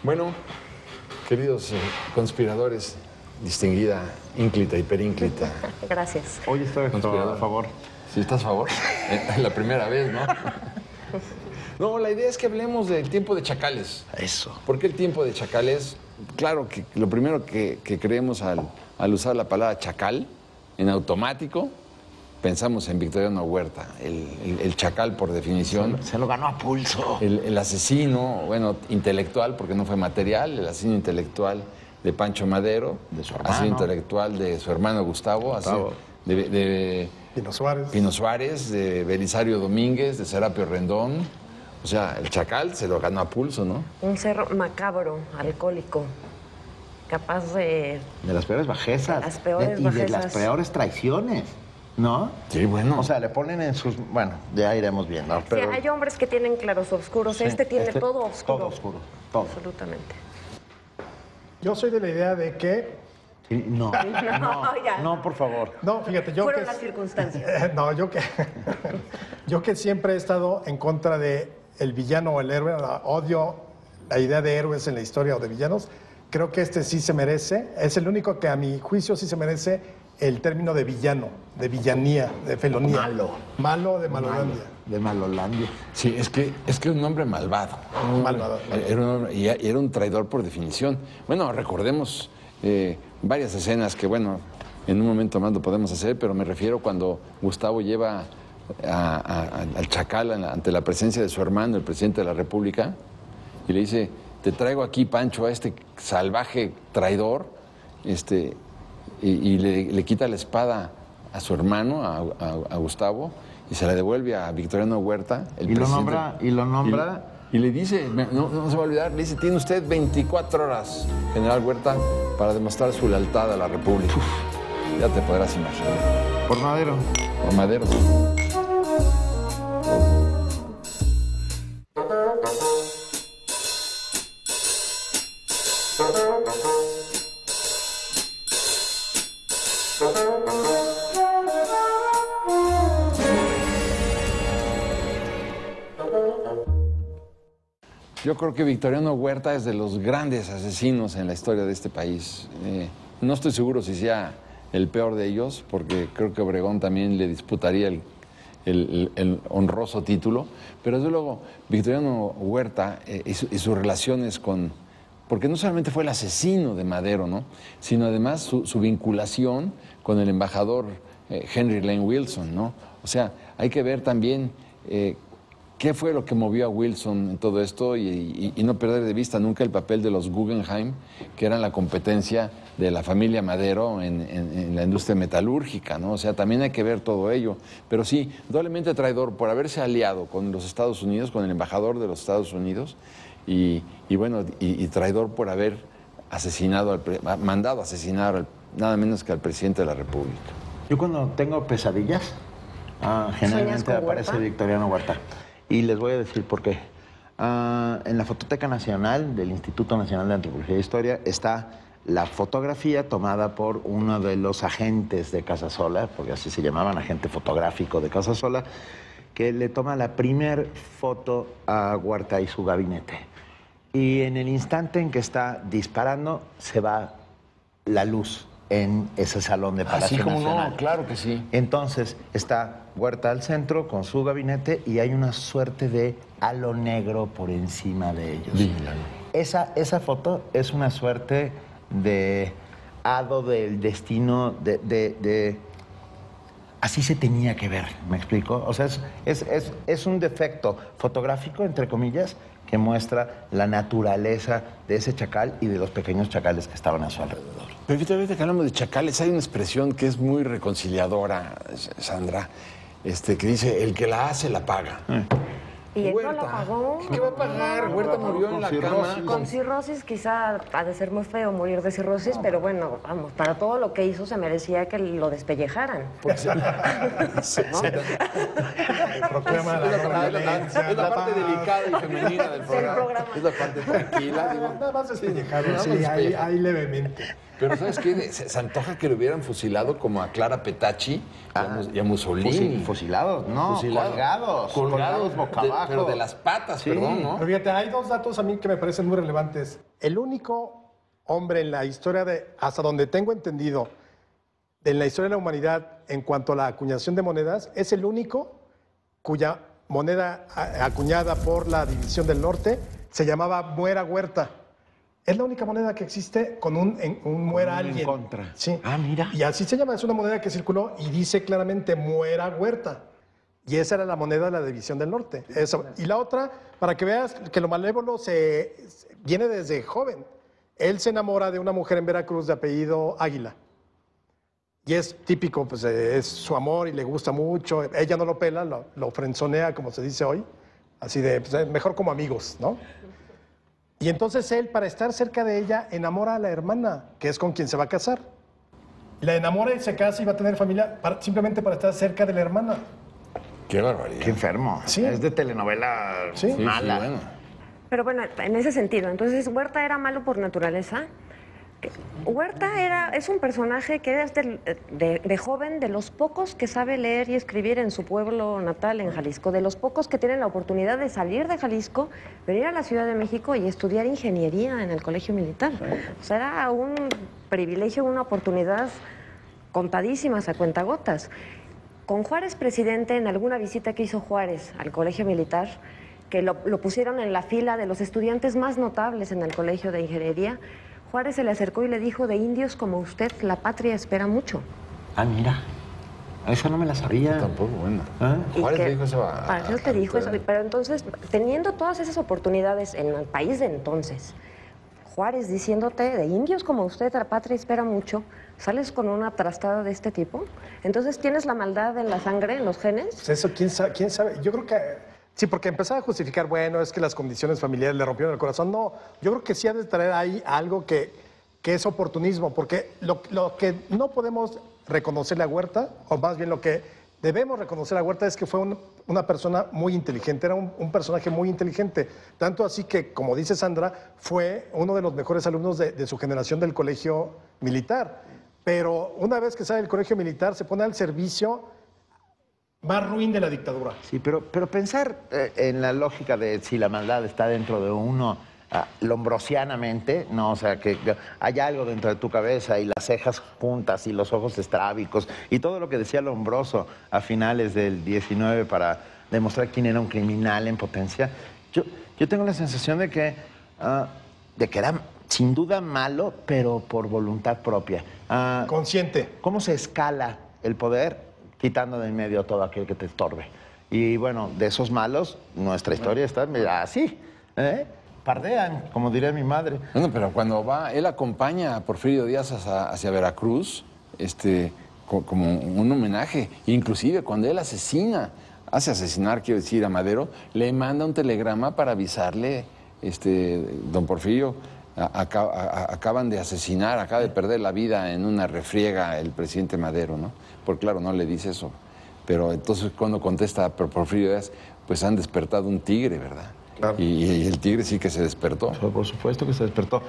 Bueno, queridos conspiradores, distinguida, ínclita y perínclita. Gracias. Hoy estoy a favor. ¿Sí estás a favor? La primera vez, ¿no? No, la idea es que hablemos del tiempo de chacales. Eso. ¿Por qué el tiempo de chacales? Claro que lo primero que creemos al usar la palabra chacal, en automático, pensamos en Victoriano Huerta, el chacal por definición. Se lo ganó a pulso. El asesino, bueno, intelectual, porque no fue material, el asesino intelectual de Pancho Madero, De su hermano. asesino intelectual de su hermano Gustavo. De Pino Suárez, de Belisario Domínguez, de Serapio Rendón. O sea, el chacal se lo ganó a pulso, ¿no? Un ser macabro, alcohólico, capaz de... De las peores bajezas. De las peores y bajezas. de las peores traiciones, ¿no? Sí, bueno. O sea, le ponen en sus... Bueno, ya iremos viendo. Pero... Sí, hay hombres que tienen claros oscuros. Sí, Este tiene todo oscuro. Todo oscuro, todo. Absolutamente. Yo soy de la idea de que... Sí, no, Ya. no, por favor. No, fíjate, yo Fueron que... las circunstancias. No, yo que siempre he estado en contra de el villano o el héroe, odio la idea de héroes en la historia o de villanos. Creo que este sí se merece, es el único que a mi juicio sí se merece el término de villano, de villanía, de felonía. Malo. Malo de Malolandia. De Malolandia. Sí, es que es un hombre malvado. Malvado. Y era un traidor por definición. Bueno, recordemos varias escenas que, bueno, en un momento más lo podemos hacer, pero me refiero cuando Gustavo lleva al chacal ante la presencia de su hermano, el presidente de la República, y le dice, te traigo aquí, Pancho, a este salvaje traidor, y le quita la espada a su hermano, a Gustavo, y se la devuelve a Victoriano Huerta, el presidente. Y lo nombra... Y le dice, no se va a olvidar, le dice, tiene usted 24 horas, general Huerta, para demostrar su lealtad a la República. Ya te podrás imaginar. Por Madero. Por Madero. Yo creo que Victoriano Huerta es de los grandes asesinos en la historia de este país. No estoy seguro si sea el peor de ellos, porque creo que Obregón también le disputaría el honroso título, pero desde luego Victoriano Huerta y sus relaciones con... Porque no solamente fue el asesino de Madero, ¿no?, sino además su vinculación con el embajador Henry Lane Wilson, ¿no? O sea, hay que ver también... ¿Qué fue lo que movió a Wilson en todo esto? Y no perder de vista nunca el papel de los Guggenheim, que eran la competencia de la familia Madero en la industria metalúrgica, ¿no? O sea, también hay que ver todo ello. Pero sí, doblemente traidor por haberse aliado con los Estados Unidos, con el embajador de los Estados Unidos, y traidor por haber mandado asesinar nada menos que al presidente de la República. Yo cuando tengo pesadillas, generalmente aparece Huerta? Victoriano Huerta. Y les voy a decir por qué. En la Fototeca Nacional del Instituto Nacional de Antropología e Historia está la fotografía tomada por uno de los agentes de Casasola, porque así se llamaban, agente fotográfico de Casasola, que le toma la primer foto a Huerta y su gabinete. Y en el instante en que está disparando, se va la luz en ese salón de Palacio Nacional. No, claro que sí. Entonces está Huerta al centro con su gabinete y hay una suerte de halo negro por encima de ellos. Esa foto es una suerte de hado del destino de así se tenía que ver, ¿me explico? O sea, es un defecto fotográfico, entre comillas, que muestra la naturaleza de ese chacal y de los pequeños chacales que estaban a su alrededor. Pero ahorita que hablamos de chacales, hay una expresión que es muy reconciliadora, Sandra, que dice, el que la hace, la paga. Y él no Huerta, la pagó. ¿qué va a pagar? Huerta murió en la cama. Con cirrosis quizá ha de ser muy feo morir de cirrosis, pero bueno, vamos, para todo lo que hizo se merecía que lo despellejaran. Pues, ¿No? Proclama la violencia, es la la parte paz. delicada y femenina del programa. programa. Es la parte tranquila. Digo, Nada más despellejarlo, Nada sí, más ahí despeja. levemente. Pero ¿sabes qué? Se antoja que lo hubieran fusilado como a Clara Petacci y a Mussolini. Fusilados, no, Fusilados. colgados boca abajo. Pero de las patas, Sí. perdón, ¿no? Pero fíjate, hay dos datos a mí que me parecen muy relevantes. El único hombre en la historia hasta donde tengo entendido, en la historia de la humanidad, en cuanto a la acuñación de monedas, es el único cuya moneda acuñada por la División del Norte se llamaba Muera Huerta. Es la única moneda que existe con un muera alguien. En contra. Sí. Ah, mira. Y así se llama, es una moneda que circuló y dice claramente Muera Huerta. Y esa era la moneda de la División del Norte. Eso. Y la otra, para que veas que lo malévolo viene desde joven. Él se enamora de una mujer en Veracruz de apellido Águila. Y es típico, pues es su amor y le gusta mucho. Ella no lo pela, lo frenzonea, como se dice hoy. Así de, pues, mejor como amigos, ¿no? Y entonces él, para estar cerca de ella, enamora a la hermana, que es con quien se va a casar. La enamora y se casa y va a tener familia simplemente para estar cerca de la hermana. Qué barbaridad. Qué enfermo. Sí. Es de telenovela Sí. mala. Sí, bueno. Pero bueno, en ese sentido, entonces Huerta era malo por naturaleza. Huerta es un personaje que es de joven, de los pocos que sabe leer y escribir en su pueblo natal, en Jalisco, de los pocos que tienen la oportunidad de salir de Jalisco, venir a la Ciudad de México y estudiar ingeniería en el Colegio Militar. O sea, era un privilegio, una oportunidad contadísimas a cuentagotas. Con Juárez presidente, en alguna visita que hizo Juárez al Colegio Militar, que lo pusieron en la fila de los estudiantes más notables en el Colegio de Ingeniería, Juárez se le acercó y le dijo: de indios como usted, la patria espera mucho. Ah, mira. Eso no me la sabía. Tampoco, bueno. ¿Ah? Juárez le dijo eso Para eso te dijo eso. Pero entonces, teniendo todas esas oportunidades en el país de entonces, Juárez diciéndote: de indios como usted, la patria espera mucho, sales con una trastada de este tipo. Entonces, ¿tienes la maldad en la sangre, en los genes? Pues eso, ¿quién sabe? Yo creo que sí, porque empezaba a justificar, bueno, es que las condiciones familiares le rompieron el corazón. No, yo creo que sí ha de traer ahí algo que es oportunismo, porque lo que no podemos reconocerle a Huerta, o más bien lo que debemos reconocer a Huerta, es que fue una persona muy inteligente, era un personaje muy inteligente. Tanto así que, como dice Sandra, fue uno de los mejores alumnos de su generación del colegio militar. Pero una vez que sale del colegio militar, se pone al servicio más ruin de la dictadura. Sí, pero pensar en la lógica de si la maldad está dentro de uno lombrosianamente, no, o sea, que hay algo dentro de tu cabeza y las cejas juntas y los ojos estrábicos y todo lo que decía Lombroso a finales del 19 para demostrar quién era un criminal en potencia. Yo tengo la sensación de que era sin duda malo, pero por voluntad propia. Consciente. ¿Cómo se escala el poder? Quitando de en medio a todo aquel que te estorbe. Y bueno, de esos malos, nuestra historia está así, pardean, como diría mi madre. Bueno, pero cuando él acompaña a Porfirio Díaz hacia Veracruz, como un homenaje. Inclusive cuando él hace asesinar, quiero decir, a Madero, le manda un telegrama para avisarle, don Porfirio, acaban de asesinar, acaba de perder la vida en una refriega el presidente Madero, ¿no? Porque claro, no le dice eso. Pero entonces cuando contesta Porfirio Díaz, pues han despertado un tigre, ¿verdad? Claro. Y el tigre sí que se despertó. Por supuesto que se despertó.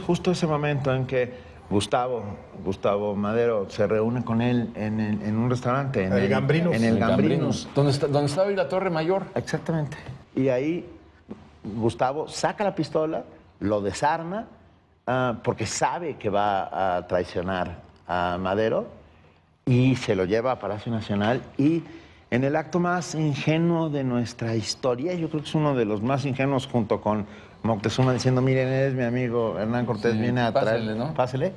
Justo ese momento en que Gustavo Madero se reúne con él en un restaurante. En el Gambrinus. En el Gambrinus. Donde estaba hoy la Torre Mayor. Exactamente. Y ahí Gustavo saca la pistola, lo desarma, porque sabe que va a traicionar a Madero, y se lo lleva a Palacio Nacional. Y en el acto más ingenuo de nuestra historia, yo creo que es uno de los más ingenuos, junto con Moctezuma diciendo: miren, eres mi amigo Hernán Cortés, viene a traer... Pásele, ¿no? Pásele.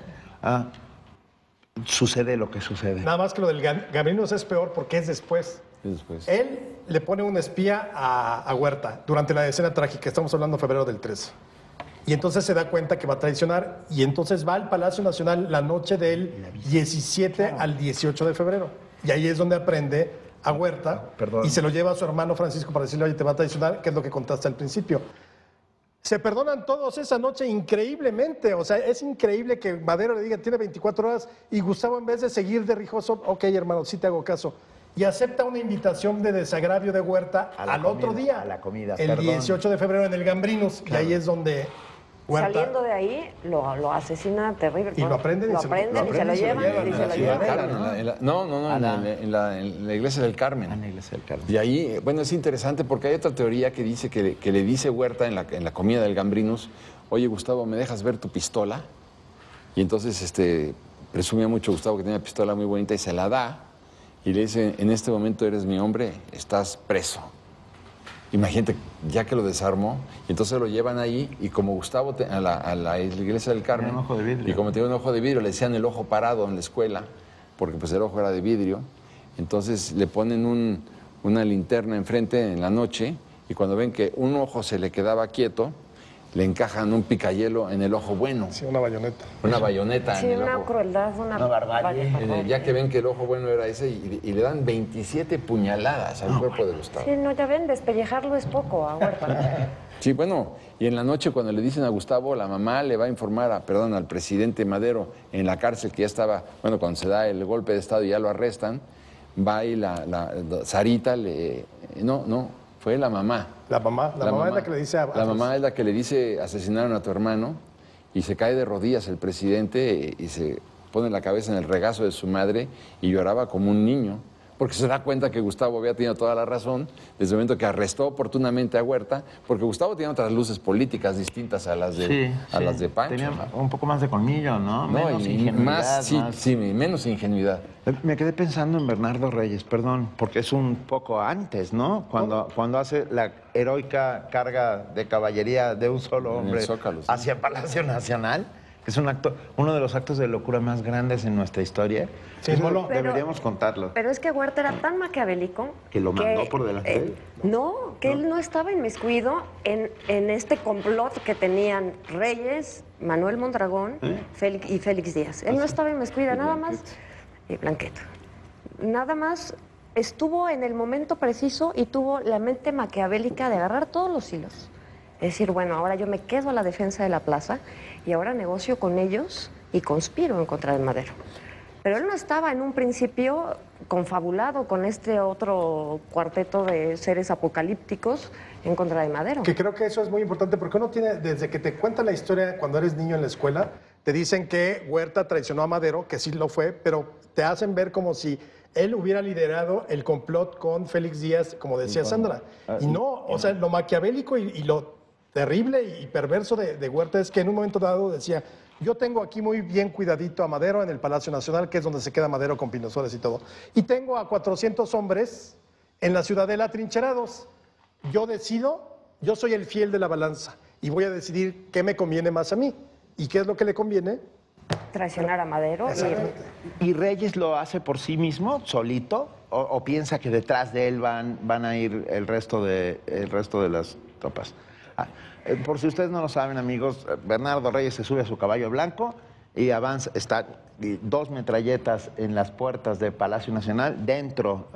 Sucede lo que sucede. Nada más que lo del Gambrinus es peor porque es después. Él le pone un espía a Huerta durante la escena trágica, estamos hablando de febrero del 13. Y entonces se da cuenta que va a traicionar y entonces va al Palacio Nacional la noche del 17 al 18 de febrero. Y ahí es donde aprende a Huerta y se lo lleva a su hermano Francisco para decirle: oye, te va a traicionar, que es lo que contaste al principio. Se perdonan todos esa noche increíblemente. O sea, es increíble que Madero le diga: tiene 24 horas, y Gustavo, en vez de seguir de rijoso: ok, hermano, sí te hago caso. Y acepta una invitación de desagravio de Huerta al otro día, a la comida, el 18 de febrero en el Gambrinus. Claro. Y ahí es donde Huerta. Saliendo de ahí, lo asesina terrible. Y lo aprenden y se lo llevan y se lo llevan. No, en la iglesia del Carmen. En la iglesia del Carmen. Y ahí, bueno, es interesante porque hay otra teoría que dice que le dice Huerta en la comida del Gambrinus, oye, Gustavo, ¿me dejas ver tu pistola? Y entonces presumía mucho Gustavo que tenía una pistola muy bonita y se la da y le dice, en este momento eres mi hombre, estás preso. Imagínate, ya que lo desarmó, y entonces lo llevan ahí y como Gustavo a la iglesia del Carmen, Tenía un ojo de vidrio. y como tenía un ojo de vidrio, le decían el ojo parado en la escuela, porque pues el ojo era de vidrio, entonces le ponen una linterna enfrente en la noche y cuando ven que un ojo se le quedaba quieto, le encajan un picayelo en el ojo bueno. Sí, una bayoneta. Una bayoneta Sí, en el una ojo. crueldad, una barbarie. Ya que ven que el ojo bueno era ese y le dan 27 puñaladas al cuerpo de Gustavo. Sí, no, ya ven, despellejarlo es poco a Huerta. Sí, bueno, y en la noche cuando le dicen a Gustavo, la mamá le va a informar al presidente Madero en la cárcel que ya estaba, bueno, cuando se da el golpe de Estado y ya lo arrestan, va y Sarita fue la mamá. La mamá es la que le dice La mamá es la que le dice asesinaron a tu hermano y se cae de rodillas el presidente y se pone la cabeza en el regazo de su madre y lloraba como un niño. Porque se da cuenta que Gustavo había tenido toda la razón desde el momento que arrestó oportunamente a Huerta, porque Gustavo tenía otras luces políticas distintas a las de Pancho. Tenía un poco más de colmillo, ¿no? Menos ingenuidad. Menos ingenuidad. Me quedé pensando en Bernardo Reyes, perdón, porque es un poco antes, ¿no? Cuando hace la heroica carga de caballería de un solo hombre Zócalo, sí. hacia Palacio Nacional. Es uno de los actos de locura más grandes en nuestra historia. Sí, Eso Molo. deberíamos contarlo. Pero es que Huerta era tan maquiavélico... ¿Que lo mandó por delante de él? Él no estaba inmiscuido en este complot que tenían Reyes, Manuel Mondragón y Félix Díaz. Él no estaba inmiscuido, nada más... Y Blanqueta. Nada más estuvo en el momento preciso y tuvo la mente maquiavélica de agarrar todos los hilos. Es decir, bueno, ahora yo me quedo a la defensa de la plaza y ahora negocio con ellos y conspiro en contra de Madero. Pero él no estaba en un principio confabulado con este otro cuarteto de seres apocalípticos en contra de Madero. Que creo que eso es muy importante porque uno tiene, desde que te cuentan la historia cuando eres niño en la escuela, te dicen que Huerta traicionó a Madero, que sí lo fue, pero te hacen ver como si él hubiera liderado el complot con Félix Díaz, como decía Sandra. Y no, o sea, lo maquiavélico y lo terrible y perverso de Huerta es que en un momento dado decía, yo tengo aquí muy bien cuidadito a Madero en el Palacio Nacional, que es donde se queda Madero con Pino Suárez y todo. Y tengo a 400 hombres en la ciudadela atrincherados. Yo decido, yo soy el fiel de la balanza y voy a decidir qué me conviene más a mí. ¿Y qué es lo que le conviene? Traicionar a Madero. ¿Y Reyes lo hace por sí mismo, solito? ¿O piensa que detrás de él van a ir el resto de las tropas? Por si ustedes no lo saben, amigos, Bernardo Reyes se sube a su caballo blanco y avanza, está 2 metralletas en las puertas de Palacio Nacional, dentro...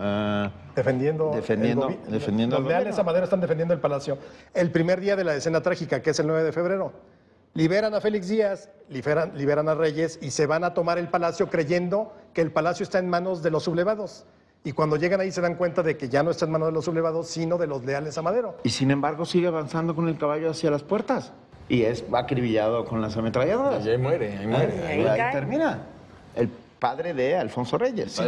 defendiendo los leales a Madero están defendiendo el palacio. El primer día de la escena trágica, que es el 9 de febrero. Liberan a Félix Díaz, liberan a Reyes y se van a tomar el palacio creyendo que el palacio está en manos de los sublevados. Y cuando llegan ahí se dan cuenta de que ya no está en manos de los sublevados, sino de los leales a Madero. Y sin embargo sigue avanzando con el caballo hacia las puertas. Y es acribillado con las ametralladoras. Y ahí muere. Ahí termina. El padre de Alfonso Reyes.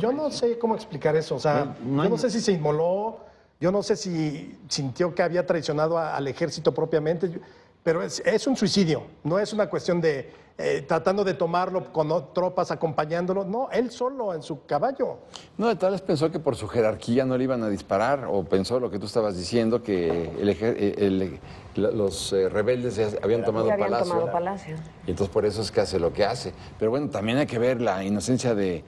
Yo no sé cómo explicar eso. O sea, yo no sé si se inmoló, yo no sé si sintió que había traicionado al ejército propiamente, pero es un suicidio. No es una cuestión de tratando de tomarlo con tropas acompañándolo. No, él solo en su caballo. No, tal vez pensó que por su jerarquía no le iban a disparar, o pensó lo que tú estabas diciendo, que los rebeldes ya habían tomado Palacio. Y entonces por eso es que hace lo que hace. Pero bueno, también hay que ver la inocencia de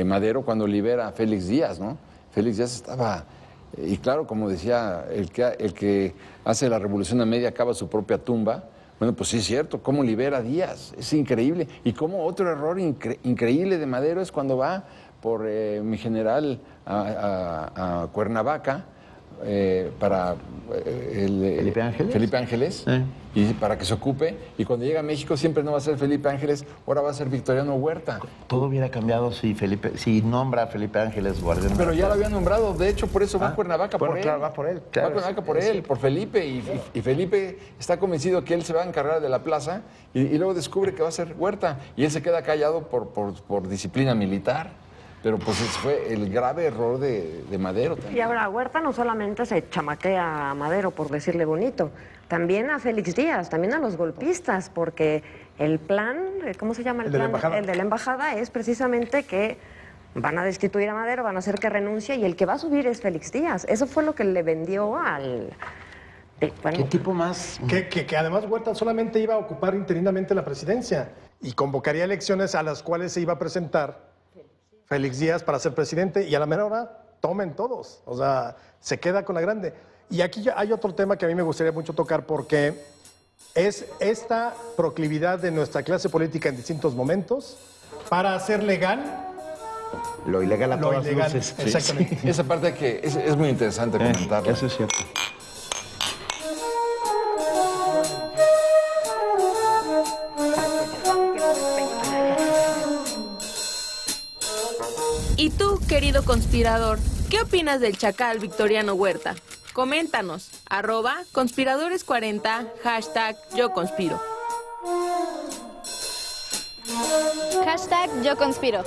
Madero cuando libera a Félix Díaz, ¿no? Félix Díaz estaba... Y claro, como decía, el que hace la revolución a media acaba su propia tumba. Bueno, pues sí es cierto, cómo libera a Díaz, es increíble. Y cómo otro error increíble de Madero es cuando va por mi general a Cuernavaca, Felipe Ángeles. Y para que se ocupe. Y cuando llega a México siempre no va a ser Felipe Ángeles, ahora va a ser Victoriano Huerta. Todo hubiera cambiado si nombra a Felipe Ángeles guardián. Pero ya lo había nombrado, de hecho por eso va a Cuernavaca por él. Claro, va por él. Va a Cuernavaca por él, por Felipe. Y Felipe está convencido que él se va a encargar de la plaza y luego descubre que va a ser Huerta. Y él se queda callado por disciplina militar. Pero pues ese fue el grave error de Madero también. Y ahora Huerta no solamente se chamaquea a Madero, por decirle bonito, también a Félix Díaz, también a los golpistas, porque el plan, ¿cómo se llama el plan? El de la embajada es precisamente que van a destituir a Madero, van a hacer que renuncie y el que va a subir es Félix Díaz. Eso fue lo que le vendió al... ¿Qué tipo más? Que además Huerta solamente iba a ocupar interinamente la presidencia y convocaría elecciones a las cuales se iba a presentar Félix Díaz para ser presidente y a la mera hora tomen todos, o sea, se queda con la grande. Y aquí hay otro tema que a mí me gustaría mucho tocar porque es esta proclividad de nuestra clase política en distintos momentos para hacer legal lo ilegal a todas luces. Exactamente. Sí. Esa parte que es muy interesante comentarla. Eso es cierto. ¿Y tú, querido conspirador, qué opinas del chacal Victoriano Huerta? Coméntanos, @conspiradores40, #YoConspiro. #YoConspiro.